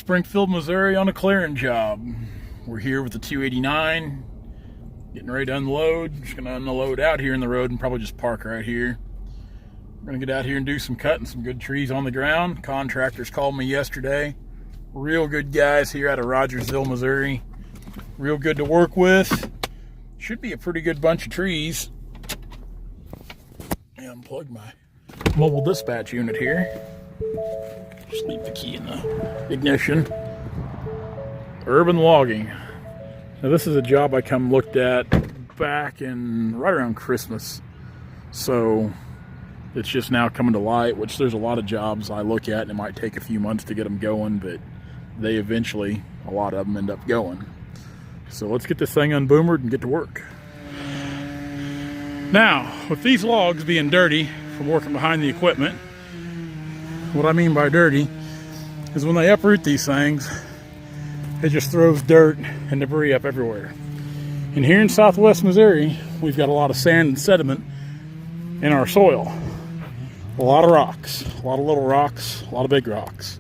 Springfield, Missouri on a clearing job. We're here with the 289, getting ready to unload. Just gonna unload out here in the road and probably just park right here. We're gonna get out here and do some cutting, some good trees on the ground. Contractors called me yesterday. Real good guys here out of Rogersville, Missouri. Real good to work with. Should be a pretty good bunch of trees. Yeah, unplug my mobile dispatch unit here. Just leave the key in the ignition. Urban Logging. Now this is a job I come looked at back in right around Christmas. So it's just now coming to light, which there's a lot of jobs I look at and it might take a few months to get them going, but they eventually, a lot of them end up going. So let's get this thing unboomered and get to work. Now, with these logs being dirty from working behind the equipment, what I mean by dirty is when they uproot these things, it just throws dirt and debris up everywhere. And here in southwest Missouri, we've got a lot of sand and sediment in our soil. A lot of rocks, a lot of little rocks, a lot of big rocks.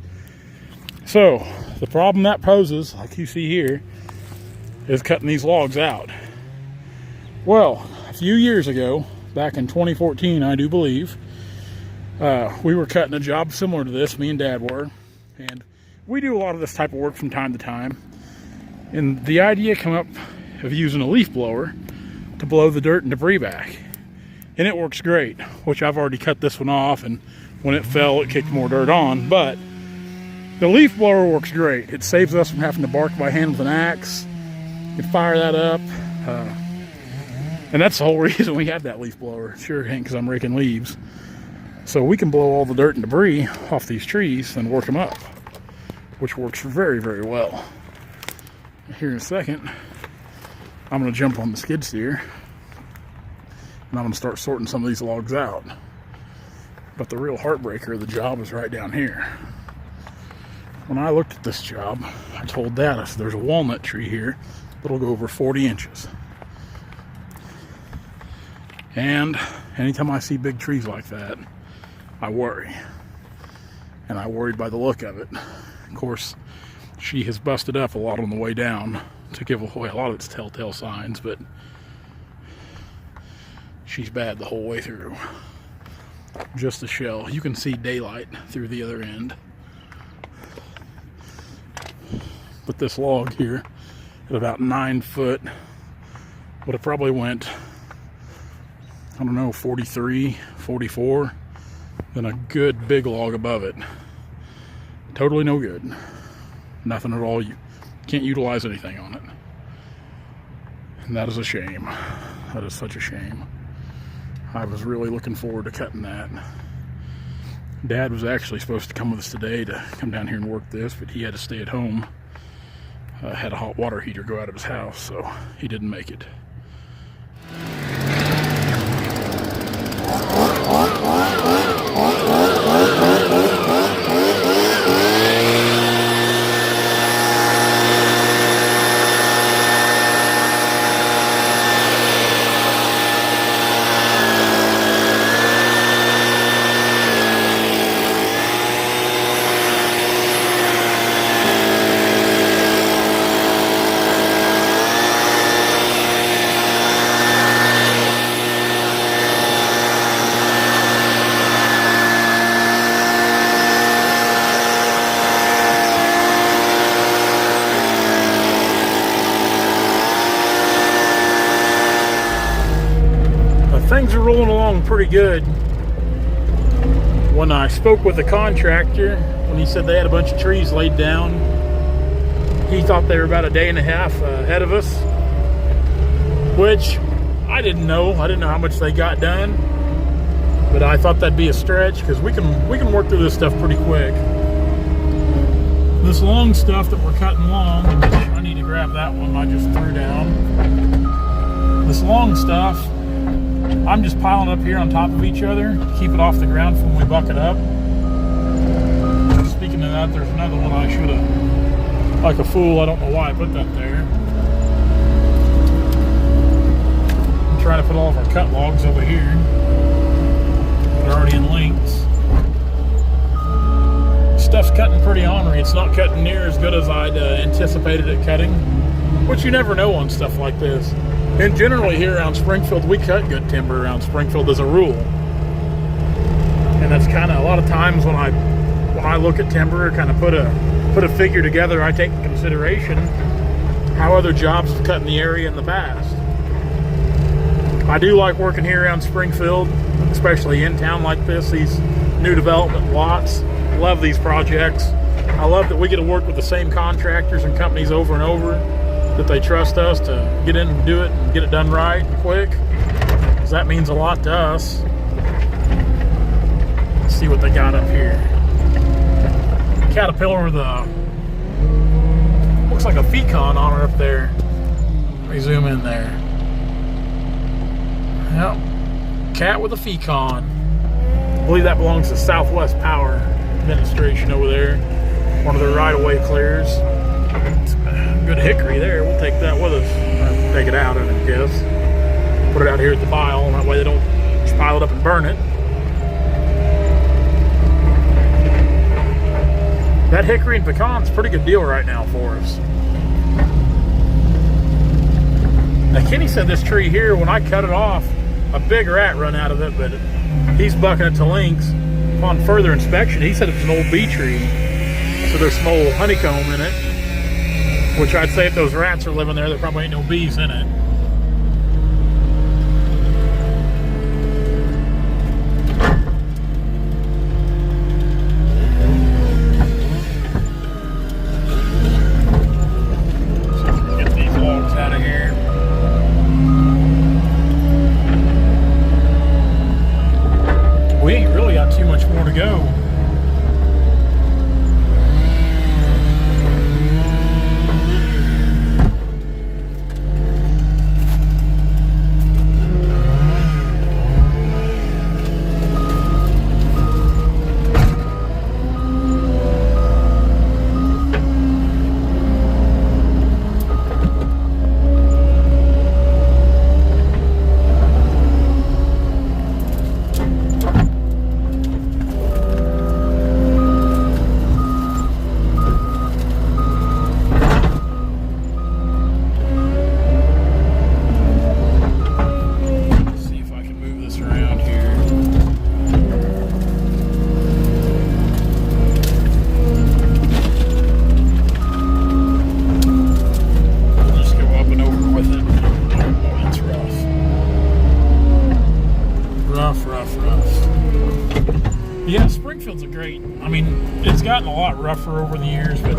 So the problem that poses, like you see here, is cutting these logs out. Well, a few years ago, back in 2014, I do believe, we were cutting a job similar to this, me and Dad were, and we do a lot of this type of work from time to time. And the idea came up of using a leaf blower to blow the dirt and debris back. And it works great, which I've already cut this one off, and when it fell, it kicked more dirt on. But the leaf blower works great. It saves us from having to bark by hand with an axe. You can fire that up. And that's the whole reason we have that leaf blower. Sure ain't because I'm raking leaves. So we can blow all the dirt and debris off these trees and work them up, which works very, very well. Here in a second, I'm going to jump on the skid steer and I'm going to start sorting some of these logs out. But the real heartbreaker of the job is right down here. When I looked at this job, I told Dad, I said, there's a walnut tree here that'll go over 40 inches. And anytime I see big trees like that, I worry. And I worried by the look of it. Of course, she has busted up a lot on the way down to give away a lot of its telltale signs, but she's bad the whole way through. Just a shell. You can see daylight through the other end. But this log here, at about 9 foot, would have probably went, I don't know, 43, 44, then a good big log above it. Totally no good. Nothing at all. You can't utilize anything on it. And that is a shame. That is such a shame. I was really looking forward to cutting that. Dad was actually supposed to come with us today to come down here and work this, but he had to stay at home. Had a hot water heater go out of his house, so he didn't make it. Things are rolling along pretty good. When I spoke with the contractor, when he said they had a bunch of trees laid down, he thought they were about a day and a half ahead of us, which I didn't know. I didn't know how much they got done, but I thought that'd be a stretch because we can work through this stuff pretty quick. This long stuff that we're cutting long, which I need to grab that one I just threw down. This long stuff, I'm just piling up here on top of each other to keep it off the ground when we buck it up. Speaking of that, there's another one I should have, like a fool, I don't know why I put that there. I'm trying to put all of our cut logs over here. They're already in lengths. stuff's cutting pretty ornery. It's not cutting near as good as I'd anticipated it cutting, which you never know on stuff like this. And generally here around Springfield, we cut good timber around Springfield as a rule. And that's kind of a lot of times when I look at timber, kind of put a figure together, I take into consideration how other jobs have cut in the area in the past. I do like working here around Springfield, especially in town like this, these new development lots. Love these projects. I love that we get to work with the same contractors and companies over and over, that they trust us to get in and do it and get it done right and quick, because that means a lot to us. Let's see what they got up here. Caterpillar with a, looks like a Fecon on her up there. Let me zoom in there. Yep, Cat with a Fecon. I believe that belongs to Southwest Power Administration over there. One of their right-of-way clears. Good hickory there. We'll take that with us. Or take it out, I guess. Put it out here at the pile, and that way they don't just pile it up and burn it. That hickory and pecan's a pretty good deal right now for us. Now Kenny said this tree here, when I cut it off, a big rat run out of it, but he's bucking it to lengths. Upon further inspection, he said it's an old bee tree. So there's some old honeycomb in it, which I'd say if those rats are living there probably ain't no bees in it. Yeah, Springfield's a great, I mean, it's gotten a lot rougher over the years, but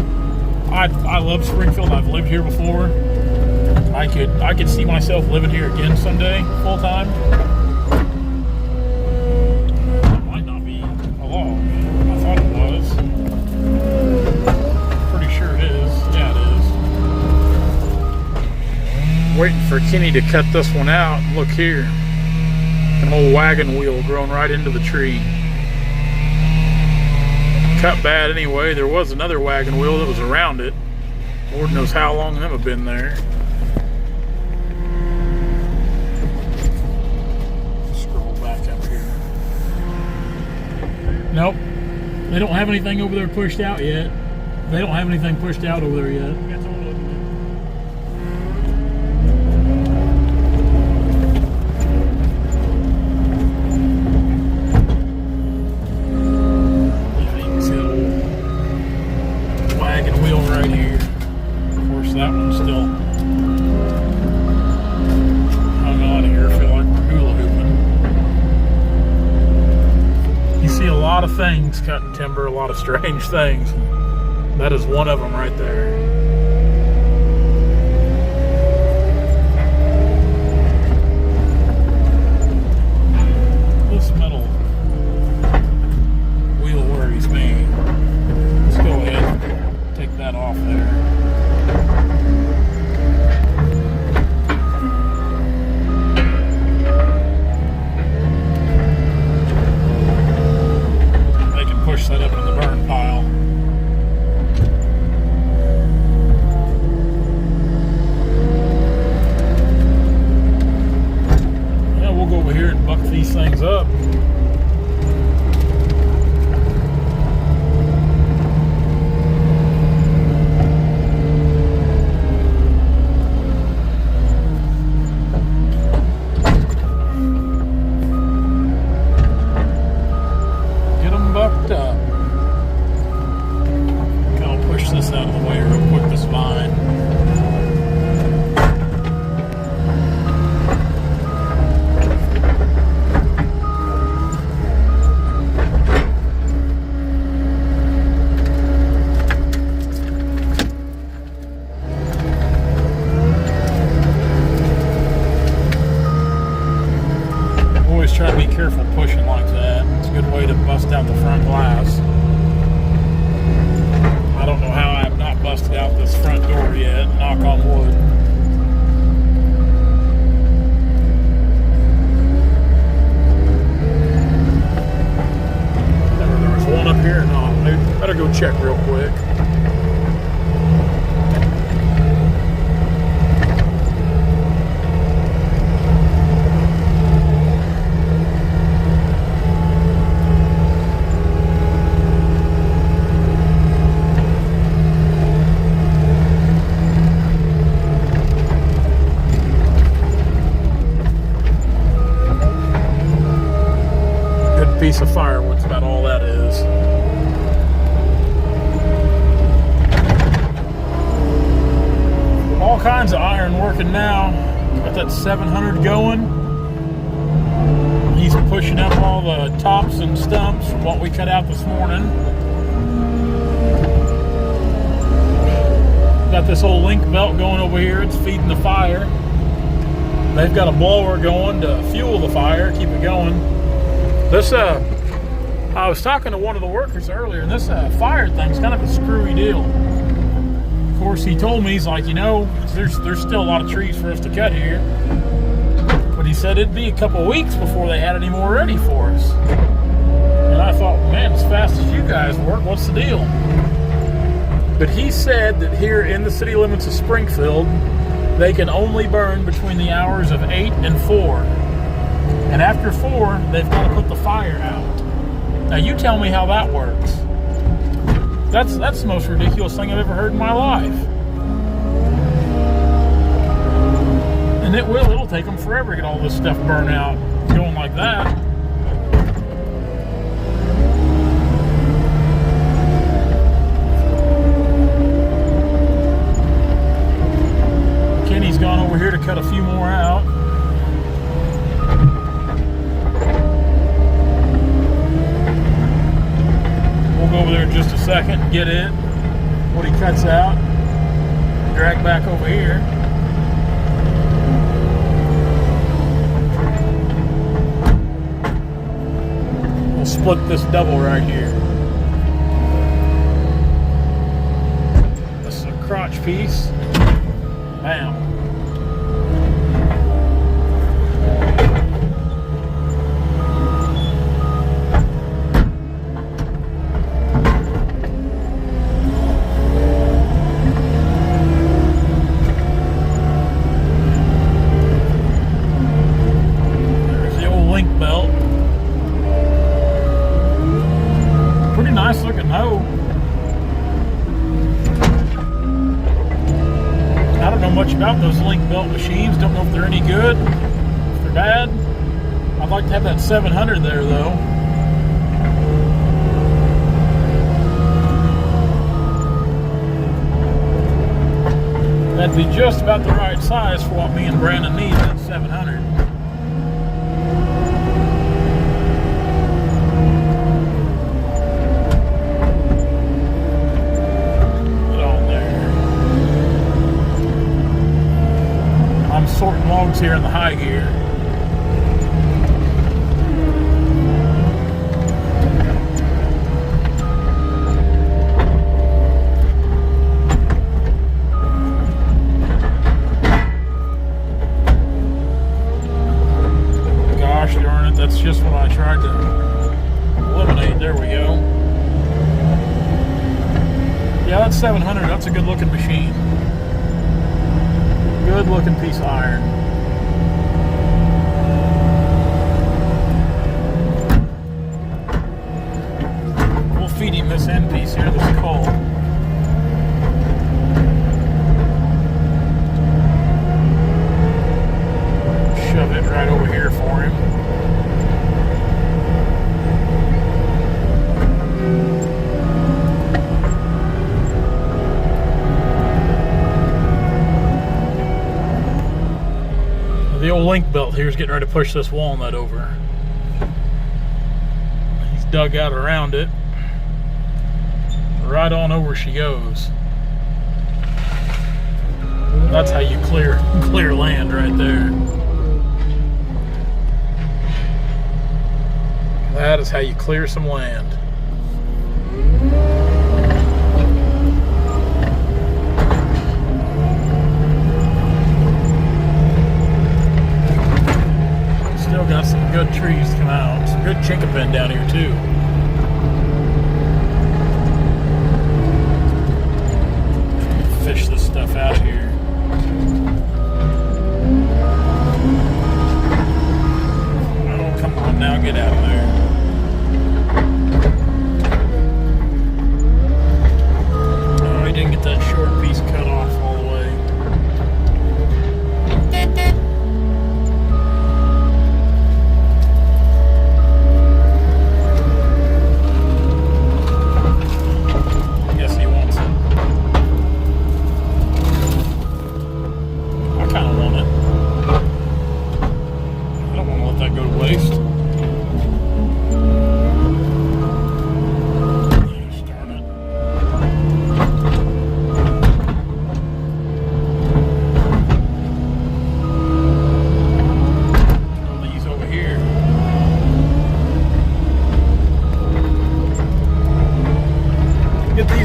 I love Springfield. I've lived here before. I could see myself living here again someday, full time. It might not be a log. I thought it was. Pretty sure it is. Yeah, it is. Waiting for Kenny to cut this one out. Look here. An old wagon wheel growing right into the tree. Cut bad anyway. There was another wagon wheel that was around it. Lord knows how long them have been there. Scroll back up here. Nope. They don't have anything over there pushed out yet. They don't have anything pushed out over there yet. That one's still hung on here. I feel like we're hula hooping. You see a lot of things cutting timber, a lot of strange things. That is one of them right there. This metal wheel worries me. Let's go ahead and take that off there. Push that up in the burn pile. check real quick. Piece of firewood's about all that is. All kinds of iron working now. Got that 700 going. He's pushing up all the tops and stumps from what we cut out this morning. Got this old link belt going over here. It's feeding the fire. They've got a blower going to fuel the fire, keep it going. This, I was talking to one of the workers earlier, and this fire thing's kind of a screwy deal. Of course, he told me, he's like, you know, there's still a lot of trees for us to cut here. But he said it'd be a couple of weeks before they had any more ready for us. And I thought, man, as fast as you guys work, what's the deal? But he said that here in the city limits of Springfield, they can only burn between the hours of 8 and 4. And after 4, they've got to put the fire out. Now you tell me how that works. That's the most ridiculous thing I've ever heard in my life. And it'll take them forever to get all this stuff burned out going like that. Kenny's gone over here to cut a few more out. Over there in just a second and get it, what he cuts out, drag back over here. We'll split this double right here. This is a crotch piece. Bam. Nice looking hoe. I don't know much about those link belt machines. Don't know if they're any good, if they're bad. I'd like to have that 700 there though. That'd be just about the right size for what me and Brandon need, that 700. Sorting logs here in the high gear. Gosh darn it, that's just what I tried to eliminate. There we go. Yeah, that's 700. That's a good looking machine. Good looking piece of iron. We'll feed him this end piece here, this coal. Shove it right over here for him. The old link belt here is getting ready to push this walnut over. He's dug out around it. Right on over she goes. That's how you clear land right there. That is how you clear some land. Still got some good trees to come out. Some good chinkapin down here too. fish this stuff out here. Oh, come on now, get out of there. Oh, he didn't get that short piece cut off all the way.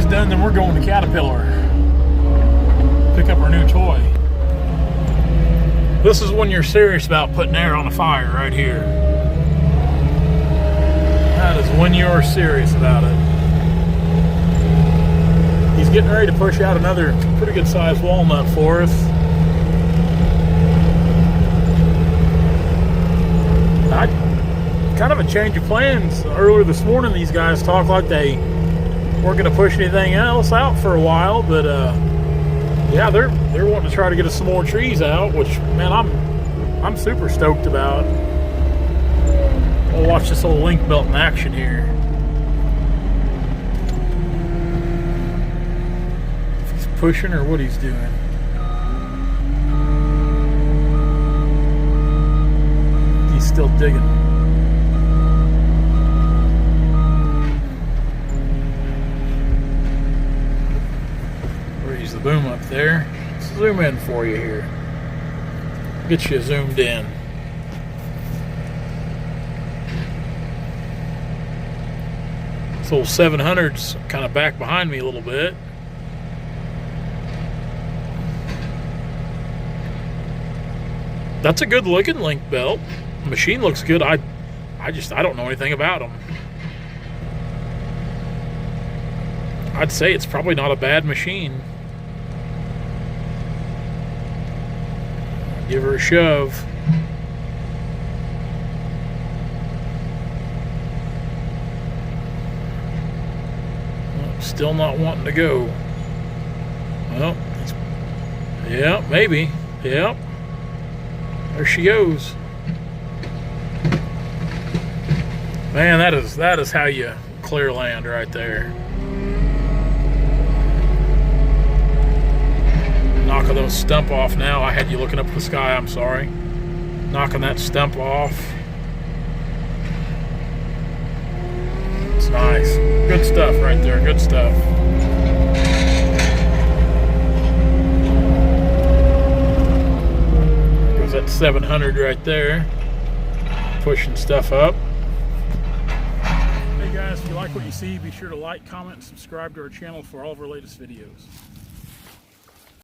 Then we're going to Caterpillar. Pick up our new toy. This is when you're serious about putting air on a fire right here. That is when you're serious about it. He's getting ready to push out another pretty good sized walnut for us. Kind of a change of plans. Earlier this morning, these guys talked like they weren't going to push anything else out for a while, but yeah, they're wanting to try to get us some more trees out, which, man, I'm super stoked about. We'll watch this old link belt in action here. If he's pushing or what he's doing. He's still digging. Raise the boom up there. Let's zoom in for you here. Get you zoomed in. This old 700's kind of back behind me a little bit. That's a good looking link belt. The machine looks good. I don't know anything about them. I'd say it's probably not a bad machine. Give her a shove. Still not wanting to go. Well, yeah, maybe. Yep. There she goes. Man, that is how you clear land right there. Knocking those stump off now. I had you looking up at the sky, I'm sorry. Knocking that stump off. It's nice. Good stuff right there, good stuff. Goes that 700 right there. Pushing stuff up. Hey guys, if you like what you see, be sure to like, comment, and subscribe to our channel for all of our latest videos.